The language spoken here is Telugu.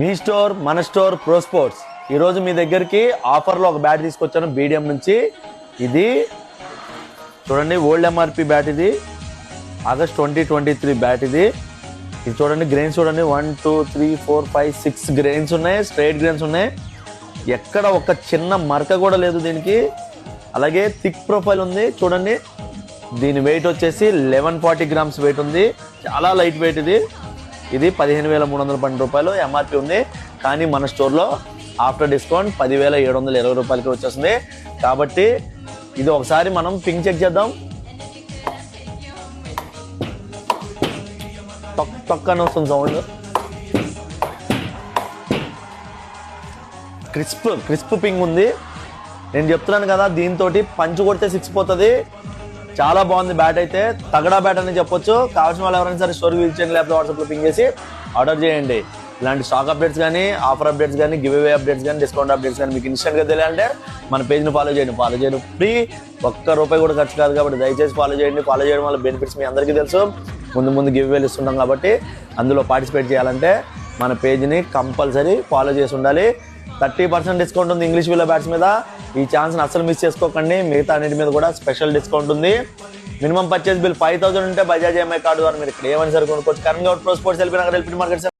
మీ స్టోర్ మన స్టోర్ ప్రో స్పోర్ట్స్ ఈరోజు మీ దగ్గరికి ఆఫర్లో ఒక బ్యాట్ తీసుకొచ్చాను బీడిఎం నుంచి. ఇది చూడండి, ఓల్డ్ ఎంఆర్పి బ్యాట్. ఇది ఆగస్ట్ 2023 బ్యాట్. ఇది చూడండి, గ్రెయిన్స్ చూడండి, 1 2 3 4 5 6 గ్రెయిన్స్ ఉన్నాయి, స్ట్రైట్ గ్రెయిన్స్ ఉన్నాయి. ఎక్కడ ఒక చిన్న మరక కూడా లేదు దీనికి. అలాగే థిక్ ప్రొఫైల్ ఉంది చూడండి. దీని వెయిట్ వచ్చేసి 1140 గ్రామ్స్ వెయిట్ ఉంది. చాలా లైట్ వెయిట్. ఇది 15,312 రూపాయలు ఎంఆర్పి ఉంది. కానీ మన స్టోర్లో ఆఫ్టర్ డిస్కౌంట్ 10,720 రూపాయలకి వచ్చేస్తుంది. కాబట్టి ఇది ఒకసారి మనం పింక్ చెక్ చేద్దాం. తొక్కని వస్తుంది సౌండ్. క్రిస్ప్ పింక్ ఉంది. నేను చెప్తున్నాను కదా, దీంతో పంచు కొడితే 6 పోతుంది. చాలా బాగుంది బ్యాట్. అయితే తగడా బ్యాట్ అని చెప్పొచ్చు. కావాల్సిన వాళ్ళు ఎవరైనా సరే స్టోర్కి విజిట్ చేయండి, లేకపోతే వాట్సాప్లో పింక్ చేసి ఆర్డర్ చేయండి. ఇలాంటి స్టాక్ అప్డేట్స్ కానీ, ఆఫర్ అప్డేట్స్ కానీ, గివ్ అవే అప్డేట్స్ కానీ, డిస్కౌంట్ అప్డేట్స్ కానీ మీకు ఇన్స్టెంట్గా తెలియాలంటే మన పేజ్ని ఫాలో చేయండి. ఫ్రీ, ₹1 కూడా ఖర్చు కాదు. కాబట్టి దయచేసి ఫాలో చేయండి. ఫాలో చేయడం వల్ల బెనిఫిట్స్ మీ అందరికీ తెలుసు. ముందు గివ్ అవేలు ఇస్తున్నాం కాబట్టి అందులో పార్టిసిపేట్ చేయాలంటే మన పేజ్ని కంపల్సరీ ఫాలో చేసి ఉండాలి. 30% డిస్కౌంట్ ఉంది ఇంగ్లీష్ విల్లో బ్యాట్స్ మీద. ఈ ఛాన్స్ని అస్సలు మిస్ చేసుకోకండి. మిగతా అన్నిటి మీద కూడా స్పెషల్ డిస్కౌంట్ ఉంది. మినిమం పర్చేస్ బిల్ 5,000 ఉంటే బజాజ్ EMI కార్డు ద్వారా మీరు ఇక్కడ ఏమైనా సరే కొనుక్కోవచ్చు. Current pro sports LB Nagar LP market.